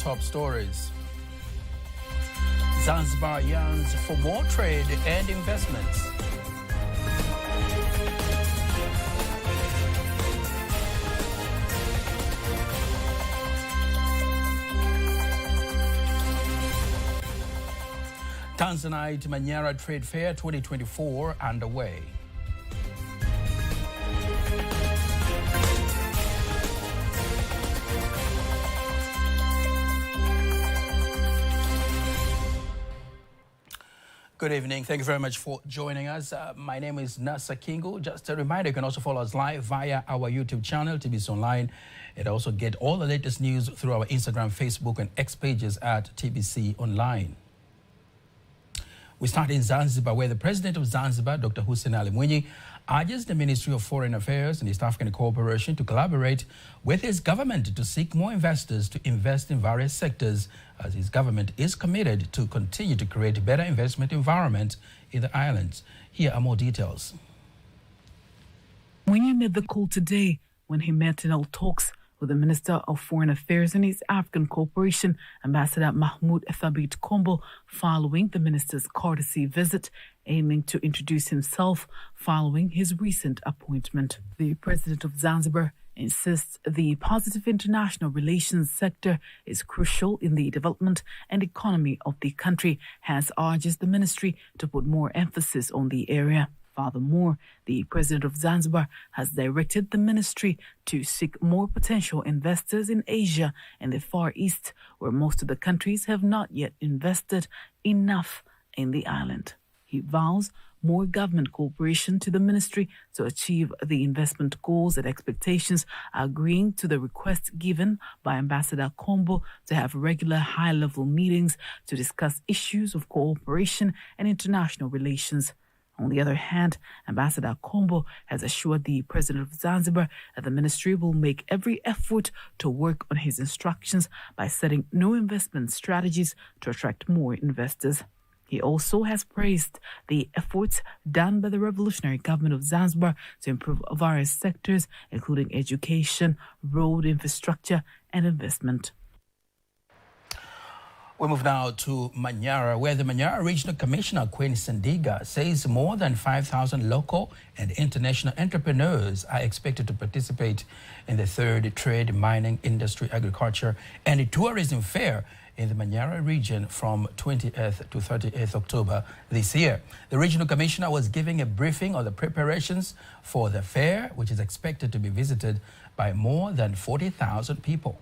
top stories. Zanzibar yearns for more trade and investments. Tanzanite Manyara Trade Fair 2024 underway. Good evening. Thank you very much for joining us. My name is Nasa Kingo. Just a reminder, you can also follow us live via our YouTube channel, TBConline, and also get all the latest news through our Instagram, Facebook, and X pages at TBConline. We start in Zanzibar, where the President of Zanzibar, Dr. Hussein Ali Mwinyi, urges the Ministry of Foreign Affairs and East African Cooperation to collaborate with his government to seek more investors to invest in various sectors, as his government is committed to continue to create a better investment environment in the islands. Here are more details. Mwinyi made the call today when he met in talks with the Minister of Foreign Affairs and East African Cooperation, Ambassador Mahmoud Thabit Kombo, following the minister's courtesy visit, aiming to introduce himself following his recent appointment. The President of Zanzibar insists the positive international relations sector is crucial in the development and economy of the country, hence urges the ministry to put more emphasis on the area. Furthermore, the President of Zanzibar has directed the ministry to seek more potential investors in Asia and the Far East, where most of the countries have not yet invested enough in the island. He vows more government cooperation to the ministry to achieve the investment goals and expectations, agreeing to the request given by Ambassador Kombo to have regular high-level meetings to discuss issues of cooperation and international relations. On the other hand, Ambassador Kombo has assured the President of Zanzibar that the ministry will make every effort to work on his instructions by setting new investment strategies to attract more investors. He also has praised the efforts done by the revolutionary government of Zanzibar to improve various sectors, including education, road infrastructure, and investment. We move now to Manyara, where the Manyara Regional Commissioner, Queen Sandiga, says more than 5,000 local and international entrepreneurs are expected to participate in the third Trade, Mining, Industry, Agriculture, and Tourism Fair in the Manyara region from 20th to 30th October this year. The Regional Commissioner was giving a briefing on the preparations for the fair, which is expected to be visited by more than 40,000 people.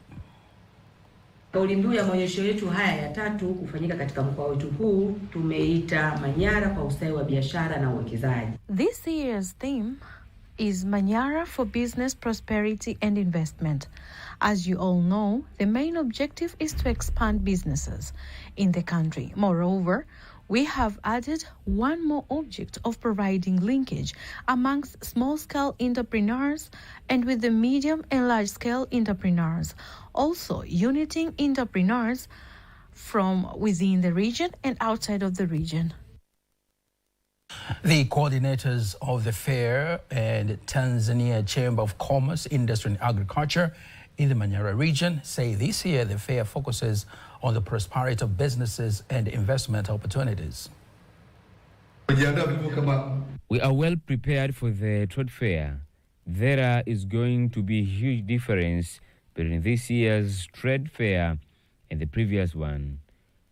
Kauli mbiu ya maonyesho yetu haya ya tatu kufanyika katika mkoa wetu huu tumeita Manyara kwa ustawi wa biashara na uwekezaji. This year's theme is Manyara for Business, Prosperity and Investment. As you all know, the main objective is to expand businesses in the country. Moreover, we have added one more object of providing linkage amongst small-scale entrepreneurs and with the medium and large-scale entrepreneurs, also uniting entrepreneurs from within the region and outside of the region. The coordinators of the fair and Tanzania Chamber of Commerce, Industry and Agriculture in the Manyara region say this year the fair focuses on the prosperity of businesses and investment opportunities. We are well prepared for the trade fair. There is going to be a huge difference between this year's trade fair and the previous one.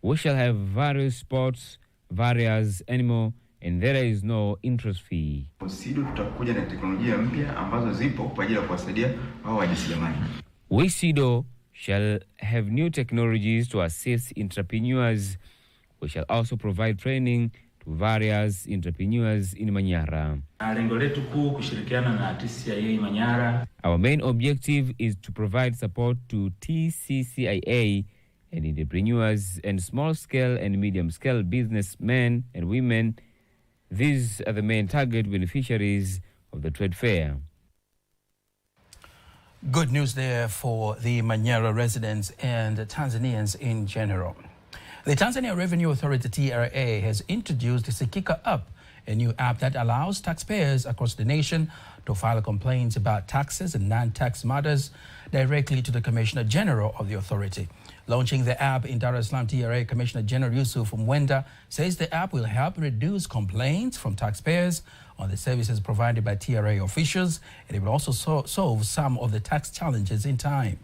We shall have various sports, various animal, and there is no interest fee. WISIDO shall have new technologies to assist entrepreneurs. We shall also provide training to various entrepreneurs in Manyara. Our main objective is to provide support to TCCIA and entrepreneurs and small-scale and medium-scale businessmen and women. These are the main target beneficiaries of the trade fair. Good news there for the Manyara residents and Tanzanians in general. The Tanzania Revenue Authority, TRA, has introduced the Sikika app, a new app that allows taxpayers across the nation to file complaints about taxes and non-tax matters directly to the Commissioner General of the authority. Launching the app in Dar es Salaam, TRA Commissioner General Yusuf Mwenda says the app will help reduce complaints from taxpayers on the services provided by TRA officials, and it will also solve some of the tax challenges in time.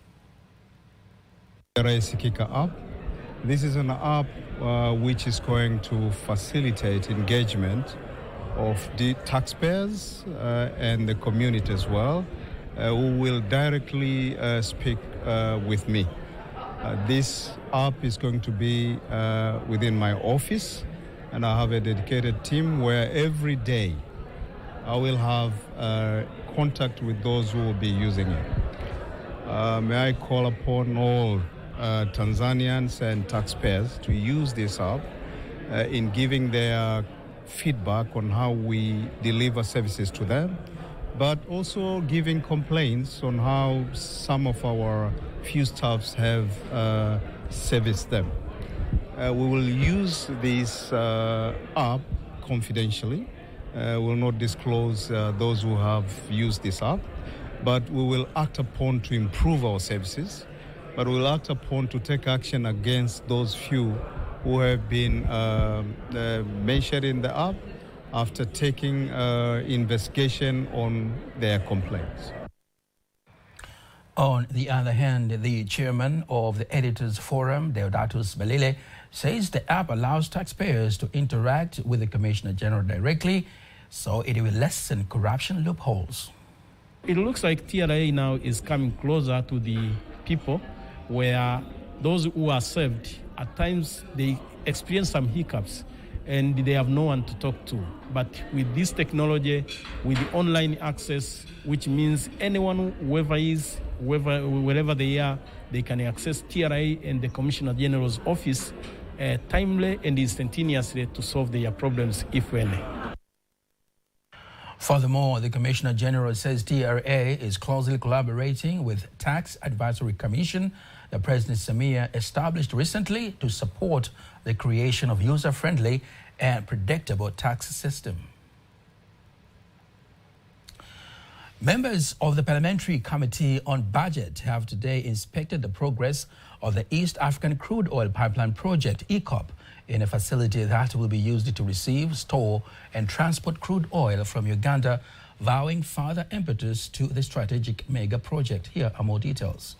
TRA Sikika app. This is an app which is going to facilitate engagement of the taxpayers and the community as well, who will directly speak with me. This app is going to be within my office, and I have a dedicated team where every day I will have contact with those who will be using it. May I call upon all Tanzanians and taxpayers to use this app in giving their feedback on how we deliver services to them, but also giving complaints on how some of our few staffs have serviced them. We will use this app confidentially. We will not disclose those who have used this app, but we will act upon to improve our services, but we will act upon to take action against those few who have been mentioned in the app after taking investigation on their complaints. On the other hand, the chairman of the Editors Forum, Deodatus Belile, says the app allows taxpayers to interact with the Commissioner General directly, so it will lessen corruption loopholes. It looks like TRA now is coming closer to the people, where those who are served, at times they experience some hiccups and they have no one to talk to. But with this technology, with the online access, which means anyone, wherever they are, they can access TRA and the Commissioner General's office timely and instantaneously to solve their problems, if any. Furthermore, the Commissioner General says TRA is closely collaborating with Tax Advisory Commission that President Samia established recently to support the creation of user-friendly and predictable tax system. Members of the Parliamentary Committee on Budget have today inspected the progress of the East African Crude Oil Pipeline Project, EACOP, in a facility that will be used to receive, store, and transport crude oil from Uganda, vowing further impetus to the strategic mega project. Here are more details.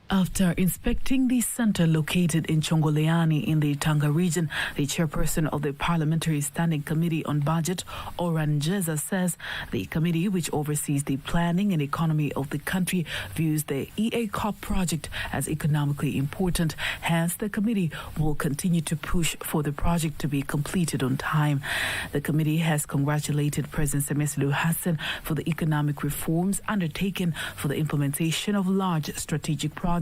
After inspecting the center located in Chongoleani in the Tanga region, the chairperson of the Parliamentary Standing Committee on Budget, Oran Jeza, says the committee, which oversees the planning and economy of the country, views the EACOP project as economically important. Hence, the committee will continue to push for the project to be completed on time. The committee has congratulated President Samia Suluhu Hassan for the economic reforms undertaken for the implementation of large strategic projects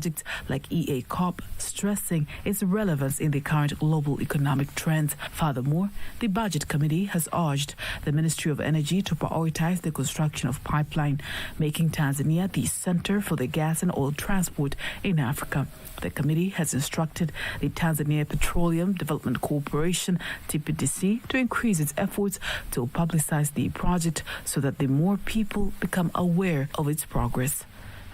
like EACOP, stressing its relevance in the current global economic trends. Furthermore, the Budget Committee has urged the Ministry of Energy to prioritize the construction of pipeline, making Tanzania the center for the gas and oil transport in Africa. The committee has instructed the Tanzania Petroleum Development Corporation, TBC, to increase its efforts to publicize the project so that the more people become aware of its progress.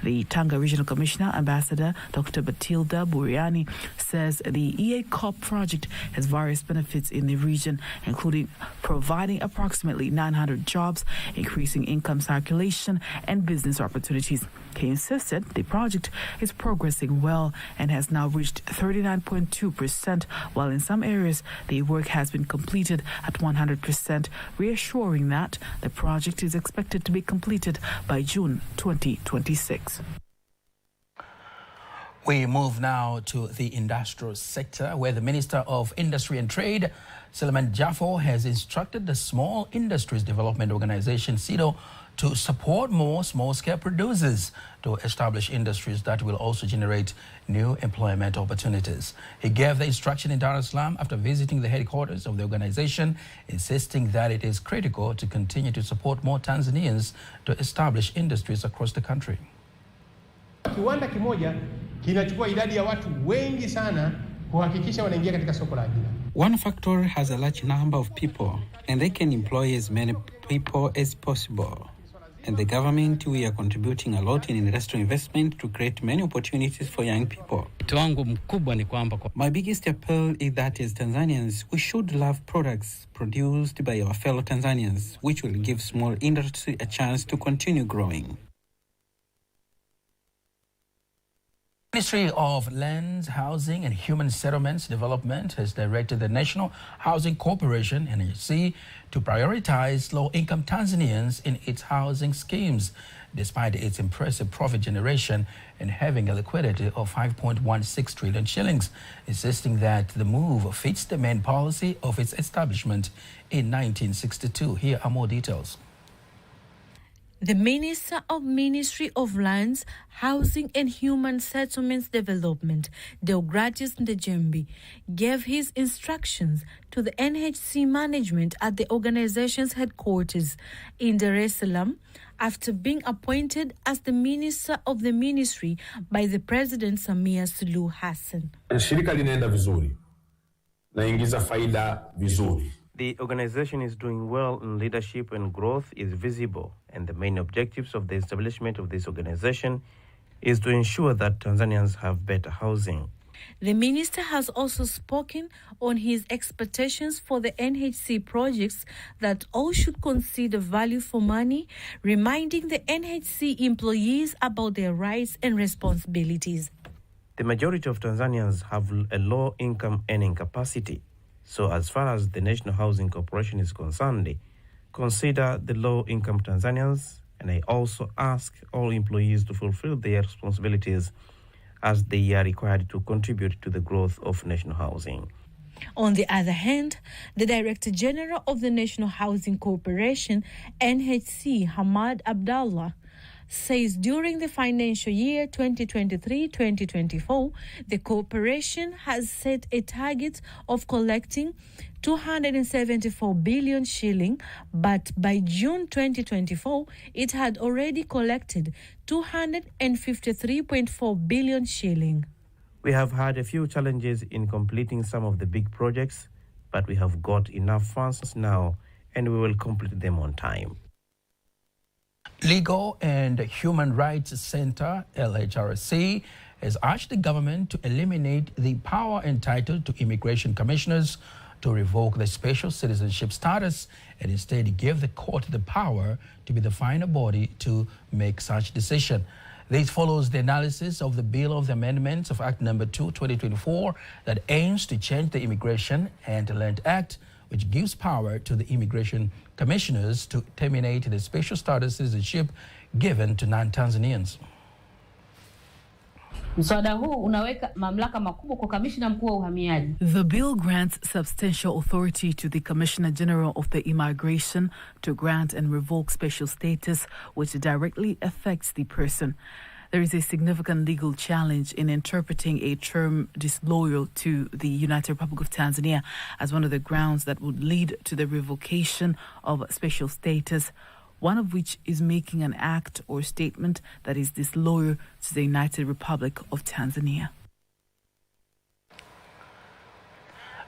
The Tanga Regional Commissioner, Ambassador Dr. Batilda Buriani, says the EACOP project has various benefits in the region, including providing approximately 900 jobs, increasing income circulation, and business opportunities. He insisted the project is progressing well and has now reached 39.2%, while in some areas the work has been completed at 100%, reassuring that the project is expected to be completed by June 2026. We move now to the industrial sector, where the Minister of Industry and Trade, Suleiman Jafo, has instructed the Small Industries Development Organization, SIDO, to support more small-scale producers to establish industries that will also generate new employment opportunities. He gave the instruction in Dar es Salaam after visiting the headquarters of the organization, insisting that it is critical to continue to support more Tanzanians to establish industries across the country. Kiwanda kimoja kinachukua idadi ya watu wengi sana kuhakikisha wanaingia katika soko la ajira. One factory has a large number of people and they can employ as many people as possible. And the government, we are contributing a lot in industrial investment to create many opportunities for young people. My biggest appeal is that as Tanzanians, we should love products produced by our fellow Tanzanians, which will give small industry a chance to continue growing. Ministry of Lands, Housing and Human Settlements Development has directed the National Housing Corporation, NHC, to prioritize low-income Tanzanians in its housing schemes, despite its impressive profit generation and having a liquidity of 5.16 trillion shillings, insisting that the move fits the main policy of its establishment in 1962. Here are more details. The Minister of Ministry of Lands, Housing and Human Settlements Development, Deogratius Ndejembi, gave his instructions to the NHC management at the organization's headquarters in Dar es Salaam after being appointed as the Minister of the Ministry by the President Samia Suluhu Hassan. Shirika linaenda vizuri. Naingiza faida vizuri. The organization is doing well and leadership and growth is visible, and the main objectives of the establishment of this organization is to ensure that Tanzanians have better housing. The minister has also spoken on his expectations for the NHC projects that all should consider value for money, reminding the NHC employees about their rights and responsibilities. The majority of Tanzanians have a low income earning capacity. So as far as the National Housing Corporation is concerned, consider the low-income Tanzanians, and I also ask all employees to fulfill their responsibilities as they are required to contribute to the growth of national housing. On the other hand, the Director General of the National Housing Corporation, NHC, Hamad Abdallah, says during the financial year 2023-2024, the corporation has set a target of collecting 274 billion shilling, but by June 2024, it had already collected 253.4 billion shilling. We have had a few challenges in completing some of the big projects, but we have got enough funds now, and we will complete them on time. Legal and Human Rights Center, LHRC, has urged the government to eliminate the power entitled to immigration commissioners to revoke the special citizenship status and instead give the court the power to be the final body to make such decision. This follows the analysis of the Bill of the Amendments of Act No. 2, 2024 that aims to change the Immigration and Land Act, which gives power to the immigration commissioners to terminate the special status citizenship given to non-Tanzanians. The bill grants substantial authority to the Commissioner General of the Immigration to grant and revoke special status, which directly affects the person. There is a significant legal challenge in interpreting a term disloyal to the United Republic of Tanzania as one of the grounds that would lead to the revocation of special status, one of which is making an act or statement that is disloyal to the United Republic of Tanzania.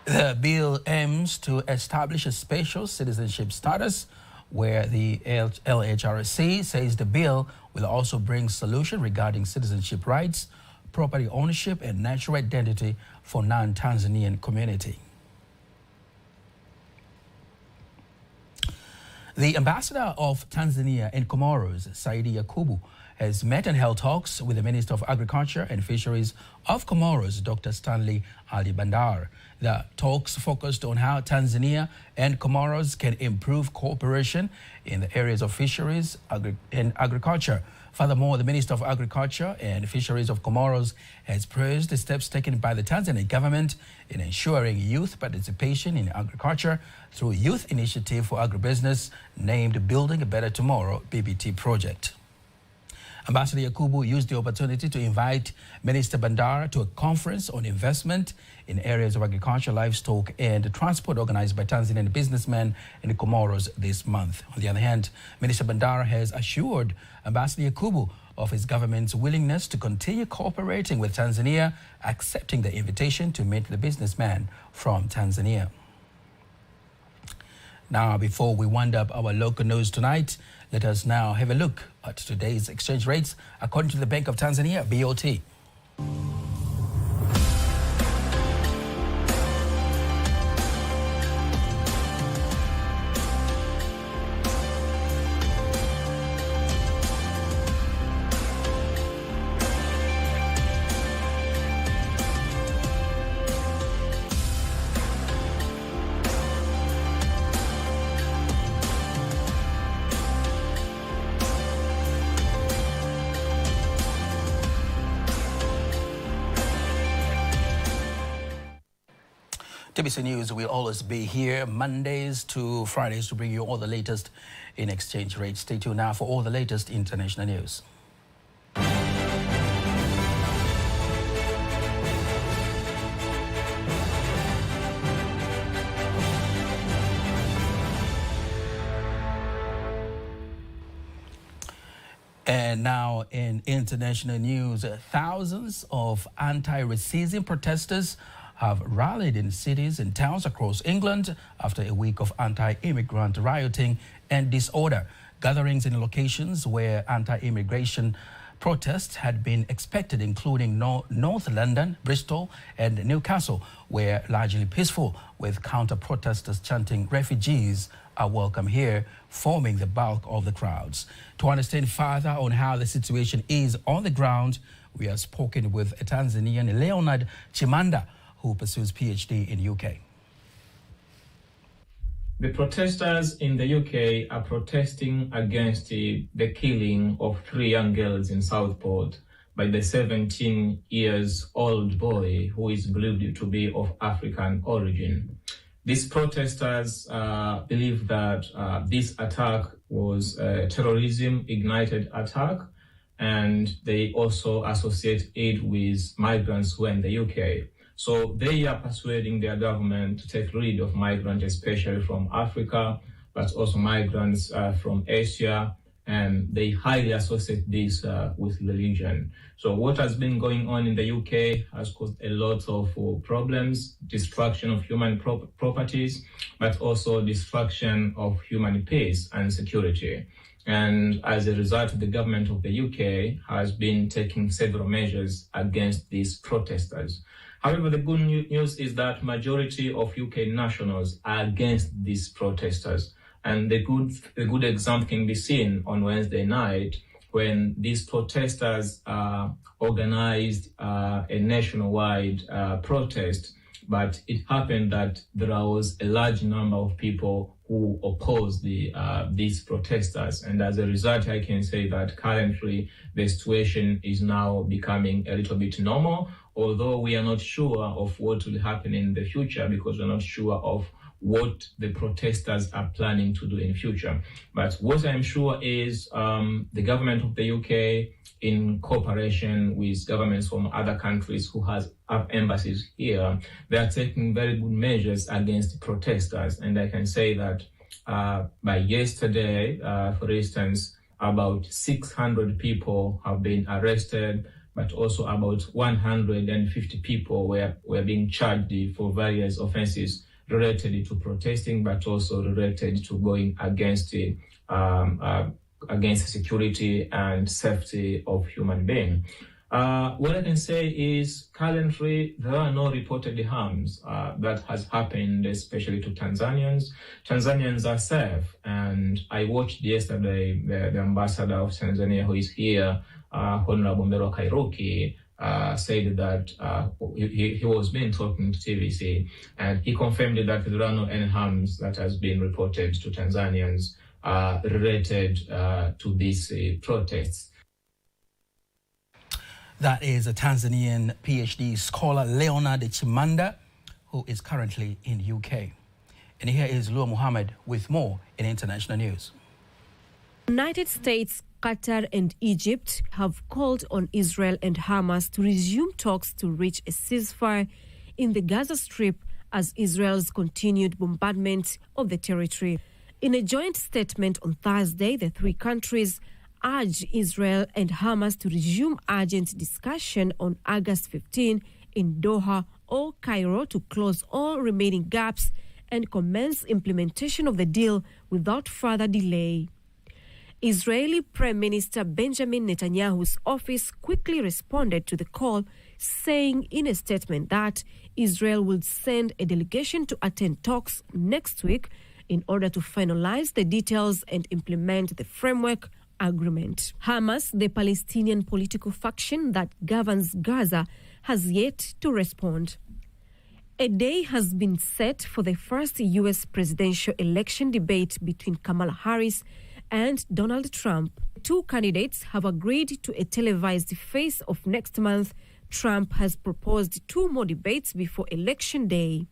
The bill aims to establish a special citizenship status where the LHRC says the bill will also bring solution regarding citizenship rights, property ownership, and national identity for non-Tanzanian community. The ambassador of Tanzania in Comoros, Saidi Yakubu, has met and held talks with the Minister of Agriculture and Fisheries of Comoros, Dr. Stanley Ali Bandar. The talks focused on how Tanzania and Comoros can improve cooperation in the areas of fisheries and agriculture. Furthermore, the Minister of Agriculture and Fisheries of Comoros has praised the steps taken by the Tanzanian government in ensuring youth participation in agriculture through Youth Initiative for Agribusiness named Building a Better Tomorrow BBT project. Ambassador Yakubu used the opportunity to invite Minister Bandara to a conference on investment in areas of agriculture, livestock, and transport organized by Tanzanian businessmen in Comoros this month. On the other hand, Minister Bandara has assured Ambassador Yakubu of his government's willingness to continue cooperating with Tanzania, accepting the invitation to meet the businessman from Tanzania. Now, before we wind up our local news tonight, let us now have a look at today's exchange rates according to the Bank of Tanzania, BOT. TBC News will always be here Mondays to Fridays to bring you all the latest in exchange rates. Stay tuned now for all the latest international news. And now in international news, thousands of anti-racism protesters have rallied in cities and towns across England after a week of anti-immigrant rioting and disorder. Gatherings in locations where anti-immigration protests had been expected, including North London, Bristol and Newcastle, were largely peaceful, with counter-protesters chanting "refugees are welcome here," forming the bulk of the crowds. To understand further on how the situation is on the ground, we have spoken with a Tanzanian, Leonard Chimanda, who pursues PhD in UK. The protesters in the UK are protesting against the killing of 3 young girls in Southport by the 17-year-old boy who is believed to be of African origin. These protesters believe that this attack was a terrorism-ignited attack, and they also associate it with migrants who are in the UK. So they are persuading their government to take rid of migrants, especially from Africa, but also migrants from Asia, and they highly associate this with religion. So what has been going on in the UK has caused a lot of problems, destruction of human properties, but also destruction of human peace and security. And as a result, the government of the UK has been taking several measures against these protesters. However, the good news is that majority of UK nationals are against these protesters. And the good example can be seen on Wednesday night when these protesters organized a nationwide protest. But it happened that there was a large number of people who opposed these protesters. And as a result, I can say that currently the situation is now becoming a little bit normal, although we are not sure of what will happen in the future because we're not sure of what the protesters are planning to do in future. But what I'm sure is the government of the UK, in cooperation with governments from other countries who have embassies here, they are taking very good measures against protesters. And I can say that by yesterday, for instance, about 600 people have been arrested, but also about 150 people were being charged for various offenses related to protesting, but also related to going against against security and safety of human beings. What I can say is currently there are no reported harms that has happened, especially to Tanzanians. Tanzanians are safe, and I watched yesterday the ambassador of Tanzania who is here, Honorable Mbero Kairuki, said that he was been talking to TBC, and he confirmed that there are no any harms that has been reported to Tanzanians related to these protests. That is a Tanzanian PhD scholar, Leonard Chimanda, who is currently in UK. And here is Lua Muhammad with more in international news. United States, Qatar and Egypt have called on Israel and Hamas to resume talks to reach a ceasefire in the Gaza Strip as Israel's continued bombardment of the territory. In a joint statement on Thursday, the three countries urged Israel and Hamas to resume urgent discussion on August 15 in Doha or Cairo to close all remaining gaps and commence implementation of the deal without further delay. Israeli Prime Minister Benjamin Netanyahu's office quickly responded to the call, saying in a statement that Israel will send a delegation to attend talks next week in order to finalize the details and implement the framework agreement. Hamas, the Palestinian political faction that governs Gaza, has yet to respond. A day has been set for the first U.S. presidential election debate between Kamala Harris and Donald Trump. Two candidates have agreed to a televised face-off next month. Trump has proposed 2 more debates before Election Day.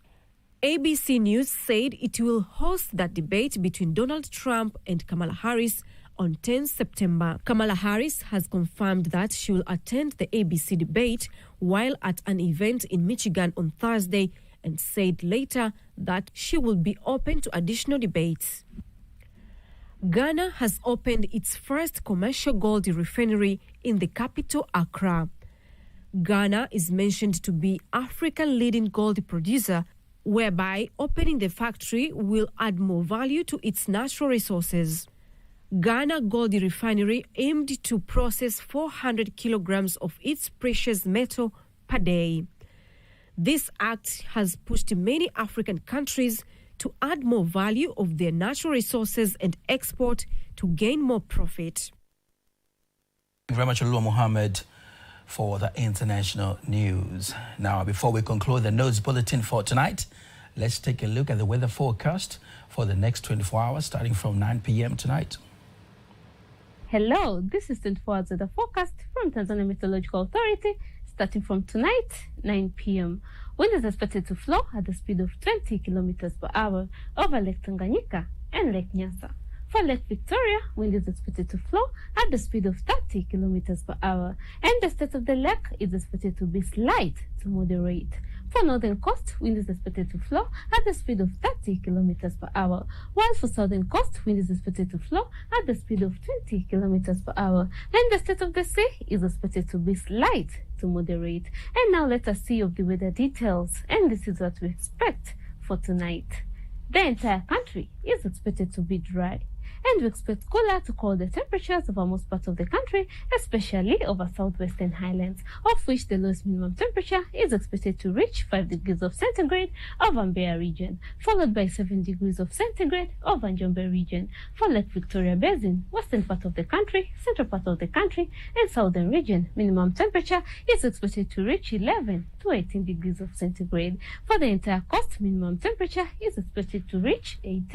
ABC News said it will host that debate between Donald Trump and Kamala Harris on 10 September. Kamala Harris has confirmed that she will attend the ABC debate while at an event in Michigan on Thursday, and said later that she will be open to additional debates. Ghana has opened its first commercial gold refinery in the capital, Accra. Ghana is mentioned to be Africa's leading gold producer, whereby opening the factory will add more value to its natural resources. Ghana Gold Refinery aimed to process 400 kilograms of its precious metal per day. This act has pushed many African countries to add more value of their natural resources and export to gain more profit. Thank you very much, Olua Mohammed, for the international news. Now, before we conclude the news bulletin for tonight, let's take a look at the weather forecast for the next 24 hours, starting from 9 p.m. tonight. Hello, this is 24 hours weather forecast from Tanzania Meteorological Authority, starting from tonight, 9 p.m. Wind is expected to flow at the speed of 20 kilometers per hour over Lake Tanganyika and Lake Nyasa. For Lake Victoria, wind is expected to flow at the speed of 30 kilometers per hour, and the state of the lake is expected to be slight to moderate. For Northern Coast, wind is expected to flow at the speed of 30 kilometers per hour, while for Southern Coast, wind is expected to flow at the speed of 20 kilometers per hour, and the state of the sea is expected to be slight to moderate. And now let us see of the weather details, and this is what we expect for tonight. The entire country is expected to be dry, and we expect cooler to colder temperatures over most parts of the country, especially over southwestern highlands, of which the lowest minimum temperature is expected to reach 5 degrees of centigrade over Mbeya region, followed by 7 degrees of centigrade over Njombe region. For Lake Victoria Basin, western part of the country, central part of the country, and southern region, minimum temperature is expected to reach 11 to 18 degrees of centigrade. For the entire coast, minimum temperature is expected to reach 18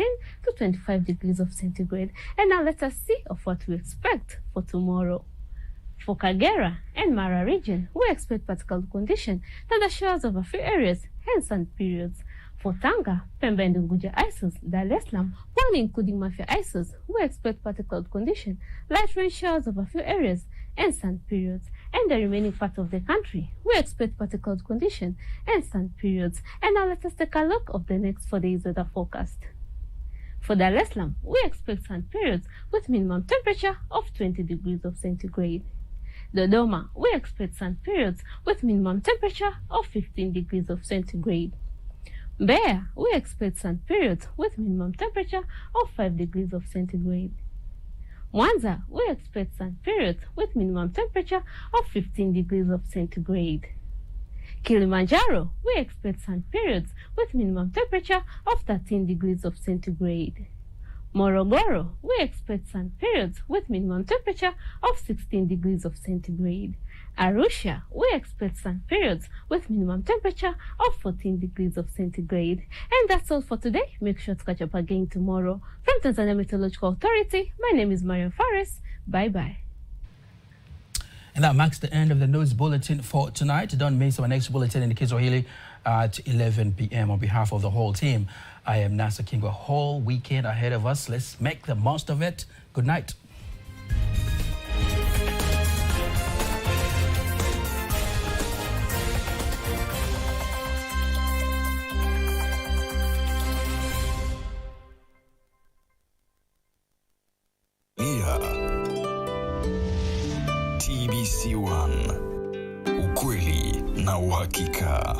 to 25 degrees of centigrade. And now let us see of what we expect for tomorrow. For Kagera and Mara region, we expect particle condition, thunder showers over a few areas, hence sun periods. For Tanga, Pemba and Unguja ISOs, Dar es Salaam, one including Mafia ISOs, we expect particle condition, light rain showers over a few areas, and sun periods. And the remaining part of the country, we expect particle condition and sun periods. And now let us take a look of the next 4 days weather forecast. For Dar es Salaam, we expect sun periods with minimum temperature of 20 degrees of centigrade. Dodoma, we expect sun periods with minimum temperature of 15 degrees of centigrade. Mbeya, we expect sun periods with minimum temperature of 5 degrees of centigrade. Mwanza, we expect sun periods with minimum temperature of 15 degrees of centigrade. Kilimanjaro, we expect sun periods with minimum temperature of 13 degrees of centigrade. Morogoro, we expect sun periods with minimum temperature of 16 degrees of centigrade. Arusha, we expect sun periods with minimum temperature of 14 degrees of centigrade. And that's all for today. Make sure to catch up again tomorrow. From Tanzania Meteorological Authority, my name is Mariam Fares. Bye-bye. And that marks the end of the news bulletin for tonight. Don't miss our next bulletin in the Kiswahili at 11 p.m. On behalf of the whole team, I am Nasa King. A whole weekend ahead of us. Let's make the most of it. Good night. TBC1, ukweli na uhakika.